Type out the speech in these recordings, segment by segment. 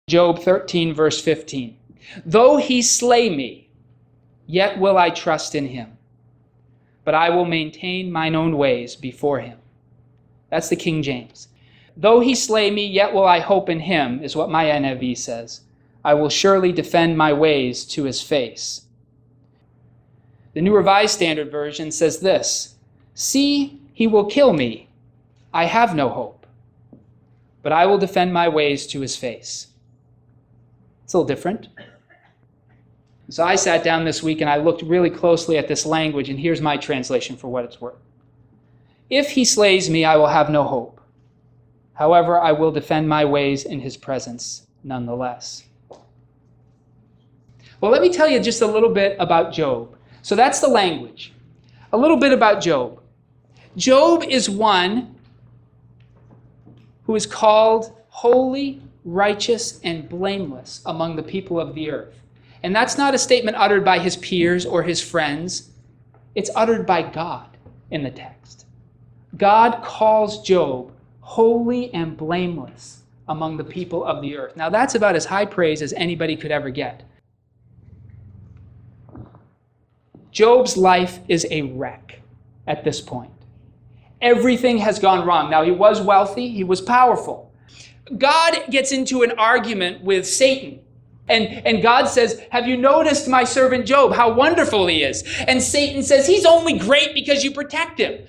Job 13, verse 15. Though he slay me, yet will I trust in him. But I will maintain mine own ways before him. That's the King James. Though he slay me, yet will I hope in him, is what my NIV says. I will surely defend my ways to his face. The New Revised Standard Version says this: see, he will kill me. I have no hope. But I will defend my ways to his face. It's a little different. So I sat down this week and I looked really closely at this language, and here's my translation for what it's worth. If he slays me, I will have no hope. However, I will defend my ways in his presence nonetheless. Well, let me tell you just a little bit about Job. So that's the language. A little bit about Job. Job is one who is called holy, righteous, and blameless among the people of the earth. And that's not a statement uttered by his peers or his friends. It's uttered by God in the text. God calls Job holy and blameless among the people of the earth. Now that's about as high praise as anybody could ever get. Job's life is a wreck at this point. Everything has gone wrong. Now, he was wealthy, he was powerful. God gets into an argument with Satan. And God says, have you noticed my servant Job, how wonderful he is? And Satan says, he's only great because you protect him.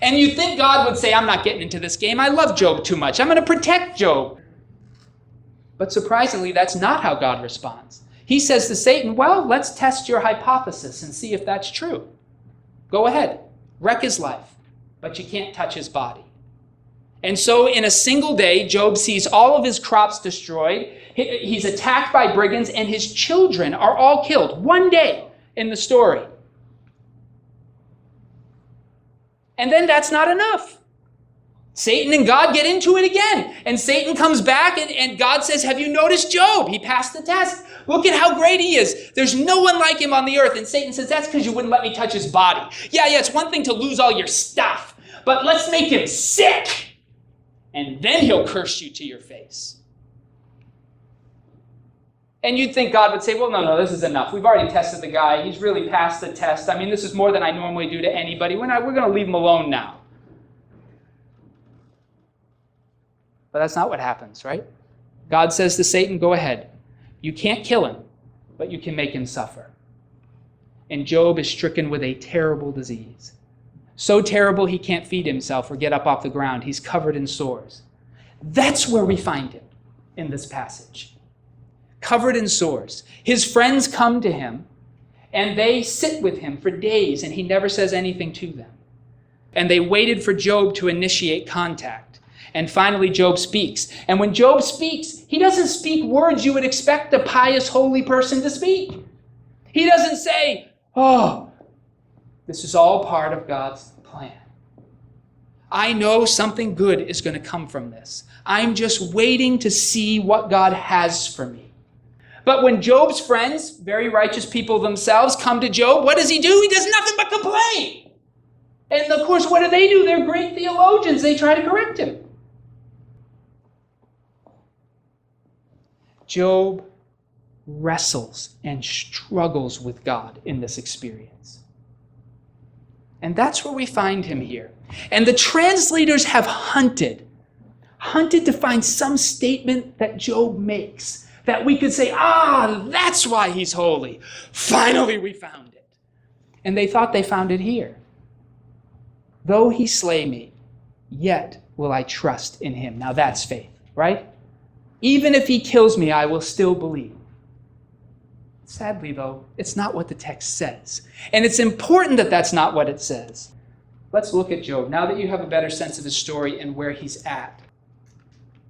And you think God would say, I'm not getting into this game. I love Job too much. I'm going to protect Job. But surprisingly, that's not how God responds. He says to Satan, well, let's test your hypothesis and see if that's true. Go ahead, wreck his life, but you can't touch his body. And so in a single day, Job sees all of his crops destroyed. He's attacked by brigands, and his children are all killed. One day in the story. And then that's not enough. Satan and God get into it again. And Satan comes back and God says, have you noticed Job? He passed the test. Look at how great he is. There's no one like him on the earth. And Satan says, that's because you wouldn't let me touch his body. Yeah, it's one thing to lose all your stuff, but let's make him sick. And then he'll curse you to your face. And you'd think God would say, well, no, this is enough. We've already tested the guy. He's really passed the test. I mean, this is more than I normally do to anybody. We're going to leave him alone now. But that's not what happens, right? God says to Satan, go ahead. You can't kill him, but you can make him suffer. And Job is stricken with a terrible disease. So terrible he can't feed himself or get up off the ground. He's covered in sores. That's where we find him in this passage. Covered in sores. His friends come to him, and they sit with him for days, and he never says anything to them. And they waited for Job to initiate contact. And finally, Job speaks. And when Job speaks, he doesn't speak words you would expect a pious, holy person to speak. He doesn't say, oh, this is all part of God's plan. I know something good is going to come from this. I'm just waiting to see what God has for me. But when Job's friends, very righteous people themselves, come to Job, what does he do? He does nothing but complain. And of course, what do? They're great theologians. They try to correct him. Job wrestles and struggles with God in this experience. And that's where we find him here. And the translators have hunted to find some statement that Job makes that we could say, that's why he's holy. Finally, we found it. And they thought they found it here. Though he slay me, yet will I trust in him. Now that's faith, right? Even if he kills me, I will still believe. Sadly, though, it's not what the text says. And it's important that that's not what it says. Let's look at Job, now that you have a better sense of his story and where he's at.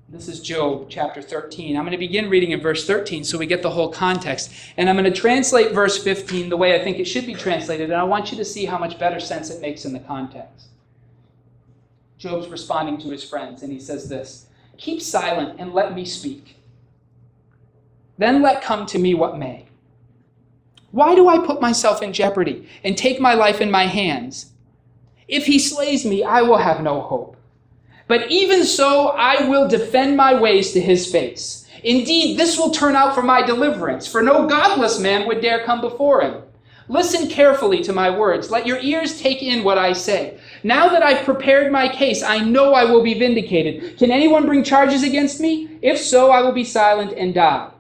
This is Job chapter 13. I'm going to begin reading in verse 13 so we get the whole context. And I'm going to translate verse 15 the way I think it should be translated, and I want you to see how much better sense it makes in the context. Job's responding to his friends, and he says this: keep silent and let me speak. Then let come to me what may. Why do I put myself in jeopardy and take my life in my hands? If he slays me, I will have no hope. But even so, I will defend my ways to his face. Indeed, this will turn out for my deliverance, for no godless man would dare come before him. Listen carefully to my words. Let your ears take in what I say. Now that I've prepared my case, I know I will be vindicated. Can anyone bring charges against me? If so, I will be silent and die.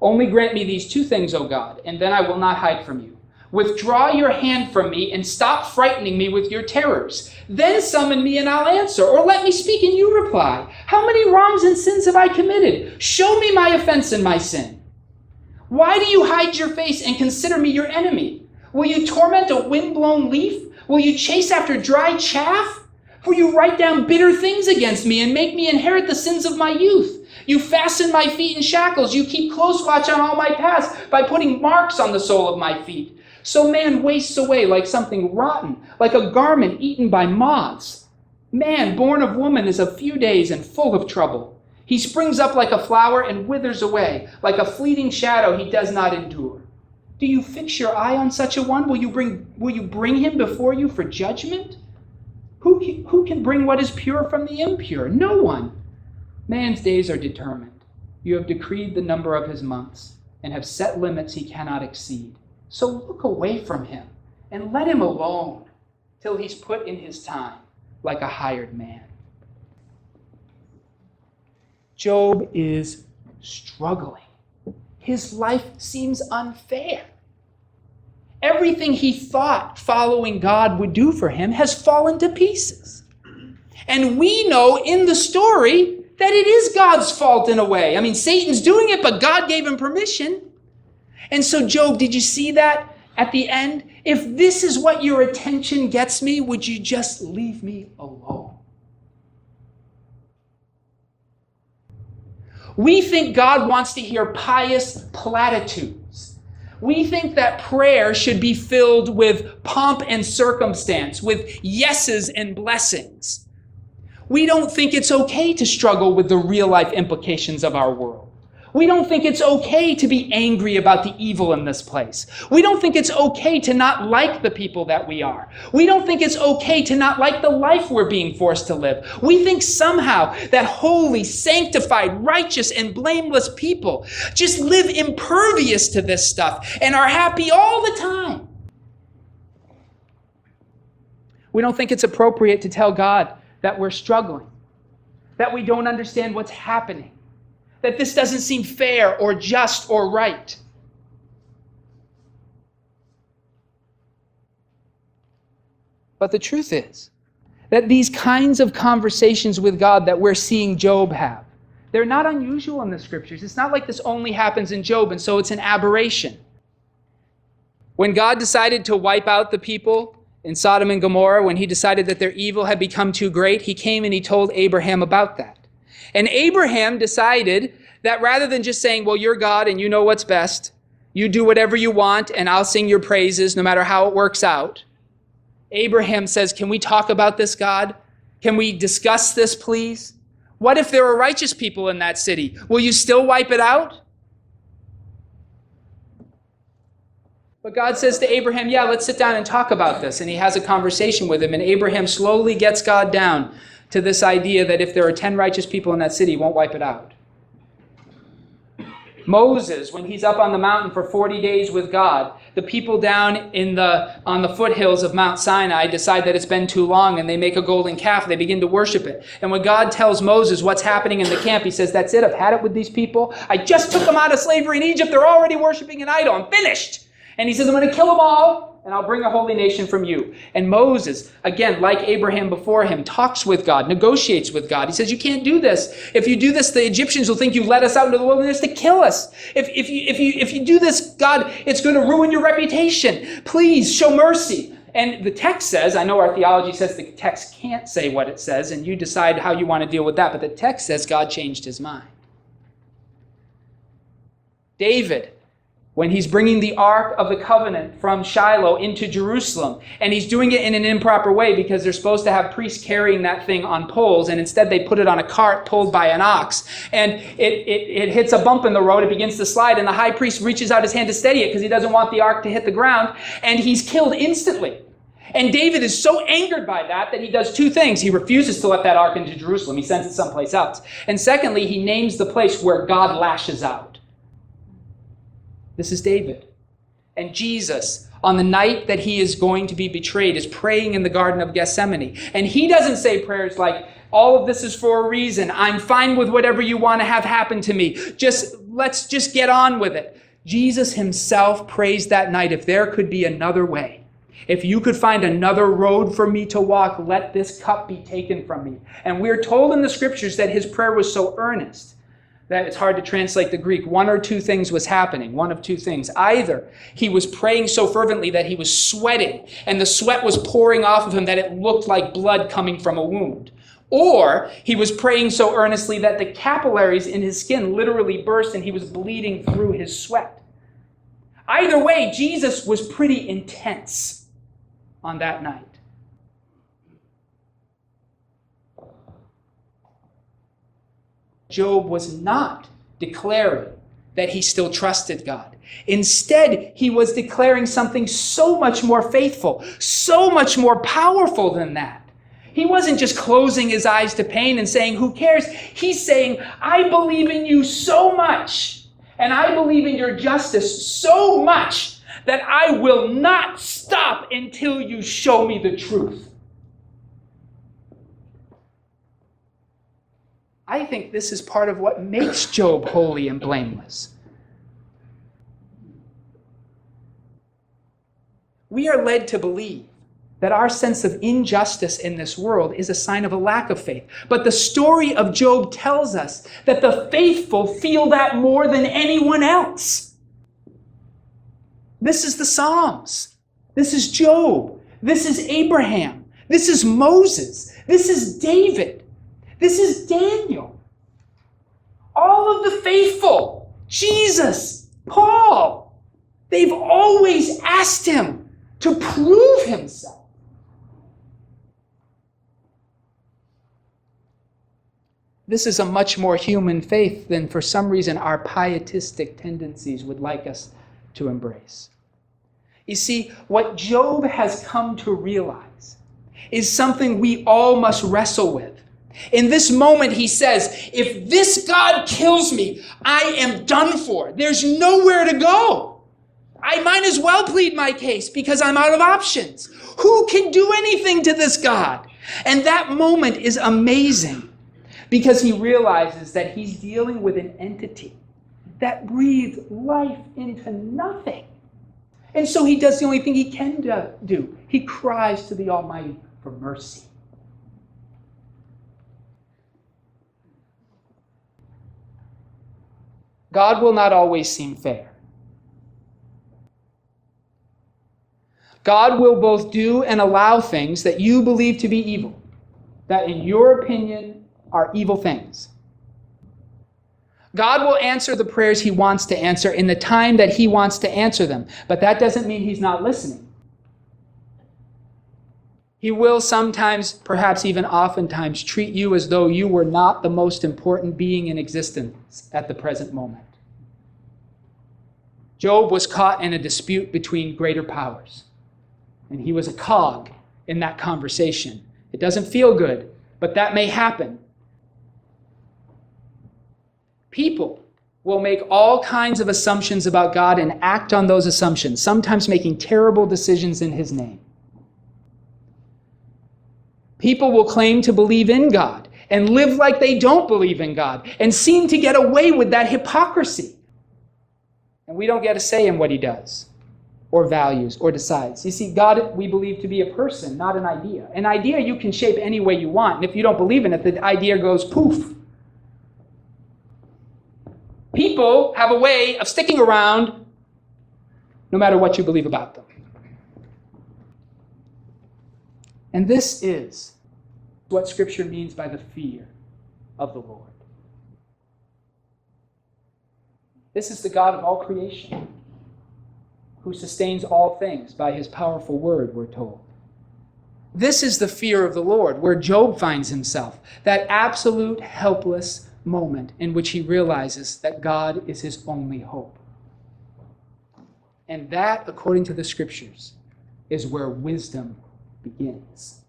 Only grant me these two things, O God, and then I will not hide from you. Withdraw your hand from me and stop frightening me with your terrors. Then summon me and I'll answer, or let me speak and you reply. How many wrongs and sins have I committed? Show me my offense and my sin. Why do you hide your face and consider me your enemy? Will you torment a wind-blown leaf? Will you chase after dry chaff? Will you write down bitter things against me and make me inherit the sins of my youth? You fasten my feet in shackles. You keep close watch on all my paths by putting marks on the sole of my feet. So man wastes away like something rotten, like a garment eaten by moths. Man born of woman is a few days and full of trouble. He springs up like a flower and withers away. Like a fleeting shadow he does not endure. Do you fix your eye on such a one? Will you bring him before you for judgment? Who can bring what is pure from the impure? No one. Man's days are determined. You have decreed the number of his months and have set limits he cannot exceed. So look away from him and let him alone till he's put in his time like a hired man. Job is struggling. His life seems unfair. Everything he thought following God would do for him has fallen to pieces. And we know in the story that it is God's fault in a way. I mean, Satan's doing it, but God gave him permission. And so, Job, did you see that at the end? If this is what your attention gets me, would you just leave me alone? We think God wants to hear pious platitudes. We think that prayer should be filled with pomp and circumstance, with yeses and blessings. We don't think it's okay to struggle with the real-life implications of our world. We don't think it's okay to be angry about the evil in this place. We don't think it's okay to not like the people that we are. We don't think it's okay to not like the life we're being forced to live. We think somehow that holy, sanctified, righteous, and blameless people just live impervious to this stuff and are happy all the time. We don't think it's appropriate to tell God that we're struggling, that we don't understand what's happening, that this doesn't seem fair or just or right. But the truth is that these kinds of conversations with God that we're seeing Job have, they're not unusual in the scriptures. It's not like this only happens in Job, and so it's an aberration. When God decided to wipe out the people in Sodom and Gomorrah, when he decided that their evil had become too great, he came and he told Abraham about that. And Abraham decided that rather than just saying, well, you're God and you know what's best, you do whatever you want and I'll sing your praises no matter how it works out. Abraham says, can we talk about this, God? Can we discuss this, please? What if there are righteous people in that city? Will you still wipe it out? But God says to Abraham, yeah, let's sit down and talk about this. And he has a conversation with him. And Abraham slowly gets God down to this idea that if there are 10 righteous people in that city, he won't wipe it out. Moses, when he's up on the mountain for 40 days with God, the people down on the foothills of Mount Sinai decide that it's been too long and they make a golden calf. They begin to worship it. And when God tells Moses what's happening in the camp, he says, that's it. I've had it with these people. I just took them out of slavery in Egypt. They're already worshiping an idol. I'm finished. And he says, I'm going to kill them all, and I'll bring a holy nation from you. And Moses, again, like Abraham before him, talks with God, negotiates with God. He says, you can't do this. If you do this, the Egyptians will think you led us out into the wilderness to kill us. If you do this, God, it's going to ruin your reputation. Please show mercy. And the text says, I know our theology says the text can't say what it says, and you decide how you want to deal with that, but the text says God changed his mind. David, when he's bringing the Ark of the Covenant from Shiloh into Jerusalem, and he's doing it in an improper way because they're supposed to have priests carrying that thing on poles, and instead they put it on a cart pulled by an ox, and it hits a bump in the road, it begins to slide, and the high priest reaches out his hand to steady it because he doesn't want the Ark to hit the ground, and he's killed instantly. And David is so angered by that he does two things. He refuses to let that ark into Jerusalem. He sends it someplace else. And secondly, he names the place where God lashes out. This is David. And Jesus, on the night that he is going to be betrayed, is praying in the Garden of Gethsemane. And he doesn't say prayers like, all of this is for a reason. I'm fine with whatever you want to have happen to me. Let's just get on with it. Jesus himself prays that night, if there could be another way, if you could find another road for me to walk, let this cup be taken from me. And we're told in the scriptures that his prayer was so earnest that it's hard to translate the Greek. One or two things was happening, one of two things. Either he was praying so fervently that he was sweating, and the sweat was pouring off of him that it looked like blood coming from a wound. Or he was praying so earnestly that the capillaries in his skin literally burst and he was bleeding through his sweat. Either way, Jesus was pretty intense on that night. Job was not declaring that he still trusted God. Instead, he was declaring something so much more faithful, so much more powerful than that. He wasn't just closing his eyes to pain and saying, who cares? He's saying, I believe in you so much, and I believe in your justice so much that I will not stop until you show me the truth. I think this is part of what makes Job holy and blameless. We are led to believe that our sense of injustice in this world is a sign of a lack of faith. But the story of Job tells us that the faithful feel that more than anyone else. This is the Psalms. This is Job. This is Abraham. This is Moses. This is David. This is Daniel. All of the faithful, Jesus, Paul, they've always asked him to prove himself. This is a much more human faith than for some reason our pietistic tendencies would like us to embrace. You see, what Job has come to realize is something we all must wrestle with. In this moment, he says, if this God kills me, I am done for. There's nowhere to go. I might as well plead my case because I'm out of options. Who can do anything to this God? And that moment is amazing because he realizes that he's dealing with an entity that breathed life into nothing. And so he does the only thing he can do. He cries to the Almighty for mercy. God will not always seem fair. God will both do and allow things that you believe to be evil, that in your opinion are evil things. God will answer the prayers he wants to answer in the time that he wants to answer them, but that doesn't mean he's not listening. He will sometimes, perhaps even oftentimes, treat you as though you were not the most important being in existence at the present moment. Job was caught in a dispute between greater powers, and he was a cog in that conversation. It doesn't feel good, but that may happen. People will make all kinds of assumptions about God and act on those assumptions, sometimes making terrible decisions in his name. People will claim to believe in God and live like they don't believe in God and seem to get away with that hypocrisy. And we don't get a say in what he does or values or decides. You see, God we believe to be a person, not an idea. An idea you can shape any way you want, and if you don't believe in it, the idea goes poof. People have a way of sticking around no matter what you believe about them. And this is what Scripture means by the fear of the Lord. This is the God of all creation, who sustains all things by his powerful word, we're told. This is the fear of the Lord, where Job finds himself, that absolute helpless moment in which he realizes that God is his only hope. And that, according to the Scriptures, is where wisdom begins.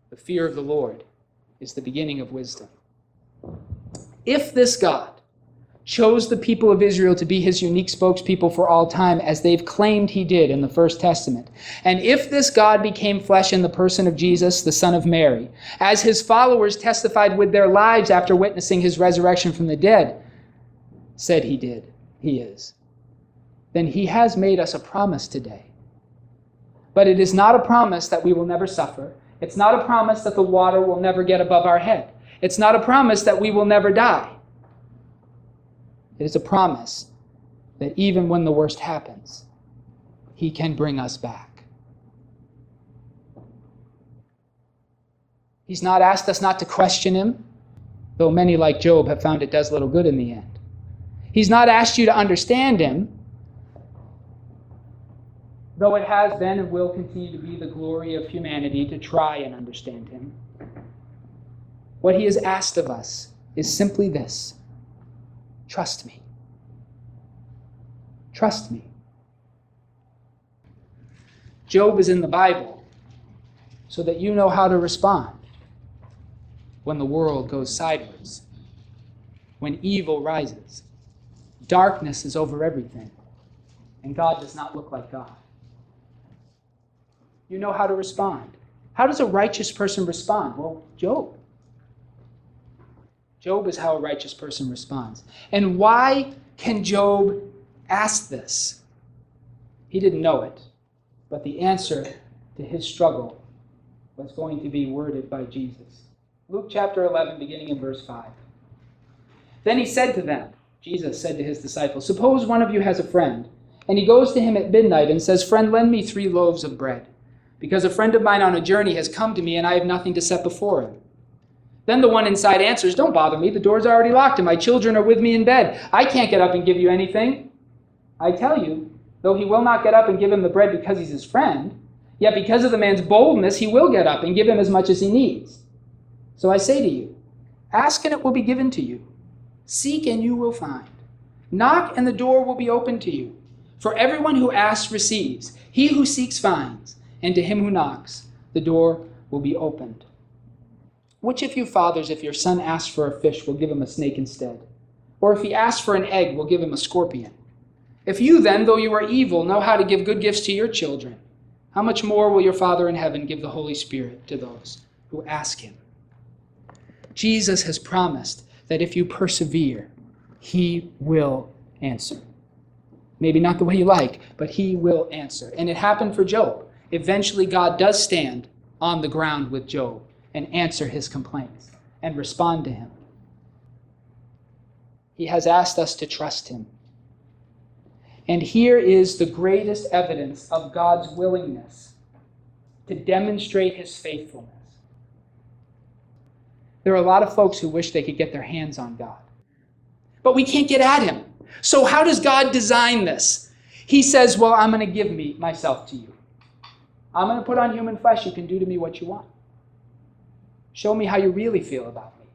The fear of the Lord is the beginning of wisdom. If this God chose the people of Israel to be his unique spokespeople for all time, as they've claimed he did in the First Testament, and if this God became flesh in the person of Jesus, the Son of Mary, as his followers testified with their lives after witnessing his resurrection from the dead, said he did, he is, then he has made us a promise today. But it is not a promise that we will never suffer. It's not a promise that the water will never get above our head. It's not a promise that we will never die. It is a promise that even when the worst happens, he can bring us back. He's not asked us not to question him, though many like Job have found it does little good in the end. He's not asked you to understand him, though it has been and will continue to be the glory of humanity to try and understand him. What he has asked of us is simply this: trust me. Trust me. Job is in the Bible so that you know how to respond when the world goes sideways, when evil rises, darkness is over everything, and God does not look like God. You know how to respond. How does a righteous person respond? Well, Job. Job is how a righteous person responds. And why can Job ask this? He didn't know it, but the answer to his struggle was going to be worded by Jesus. Luke chapter 11, beginning in verse 5. Then he said to them, Jesus said to his disciples, suppose one of you has a friend, and he goes to him at midnight and says, friend, lend me 3 loaves of bread, because a friend of mine on a journey has come to me and I have nothing to set before him. Then the one inside answers, don't bother me, the door's already locked and my children are with me in bed. I can't get up and give you anything. I tell you, though he will not get up and give him the bread because he's his friend, yet because of the man's boldness he will get up and give him as much as he needs. So I say to you, ask and it will be given to you. Seek and you will find. Knock and the door will be opened to you. For everyone who asks receives. He who seeks finds. And to him who knocks, the door will be opened. Which of you fathers, if your son asks for a fish, will give him a snake instead? Or if he asks for an egg, will give him a scorpion? If you then, though you are evil, know how to give good gifts to your children, how much more will your Father in heaven give the Holy Spirit to those who ask him? Jesus has promised that if you persevere, he will answer. Maybe not the way you like, but he will answer. And it happened for Job. Eventually, God does stand on the ground with Job and answer his complaints and respond to him. He has asked us to trust him. And here is the greatest evidence of God's willingness to demonstrate his faithfulness. There are a lot of folks who wish they could get their hands on God, but we can't get at him. So how does God design this? He says, well, I'm going to give myself to you. I'm going to put on human flesh. You can do to me what you want. Show me how you really feel about me.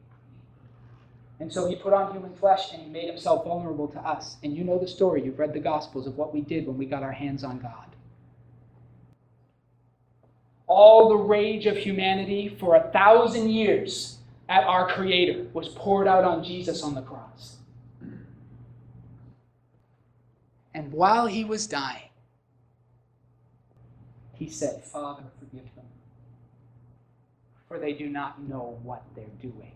And so he put on human flesh and he made himself vulnerable to us. And you know the story. You've read the Gospels of what we did when we got our hands on God. All the rage of humanity for 1,000 years at our Creator was poured out on Jesus on the cross. And while he was dying, he said, Father, forgive them, for they do not know what they're doing.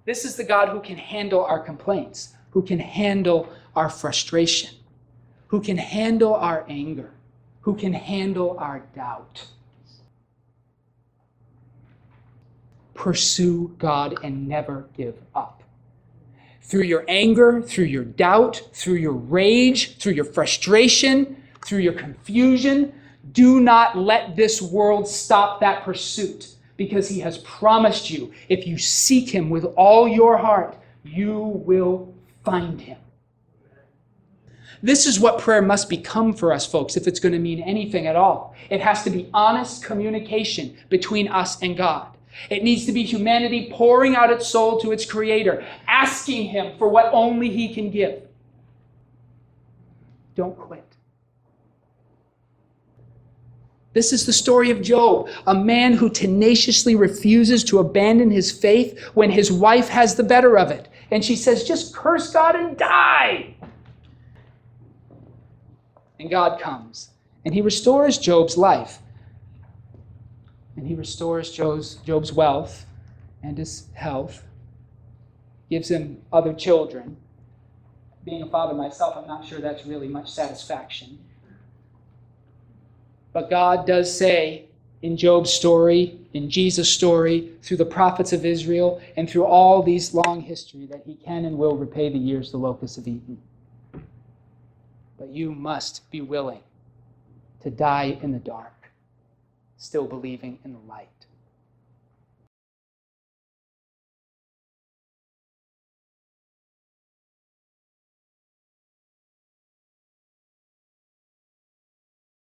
This is the God who can handle our complaints, who can handle our frustration, who can handle our anger, who can handle our doubt. Pursue God and never give up. Through your anger, through your doubt, through your rage, through your frustration, through your confusion, do not let this world stop that pursuit, because he has promised you, if you seek him with all your heart, you will find him. This is what prayer must become for us, folks, if it's going to mean anything at all. It has to be honest communication between us and God. It needs to be humanity pouring out its soul to its Creator, asking him for what only he can give. Don't quit. This is the story of Job, a man who tenaciously refuses to abandon his faith when his wife has the better of it. And she says, just curse God and die. And God comes, and he restores Job's life. And he restores Job's wealth and his health, gives him other children. Being a father myself, I'm not sure that's really much satisfaction. But God does say in Job's story, in Jesus' story, through the prophets of Israel, and through all these long history, that he can and will repay the years the locusts have eaten. But you must be willing to die in the dark, still believing in the light.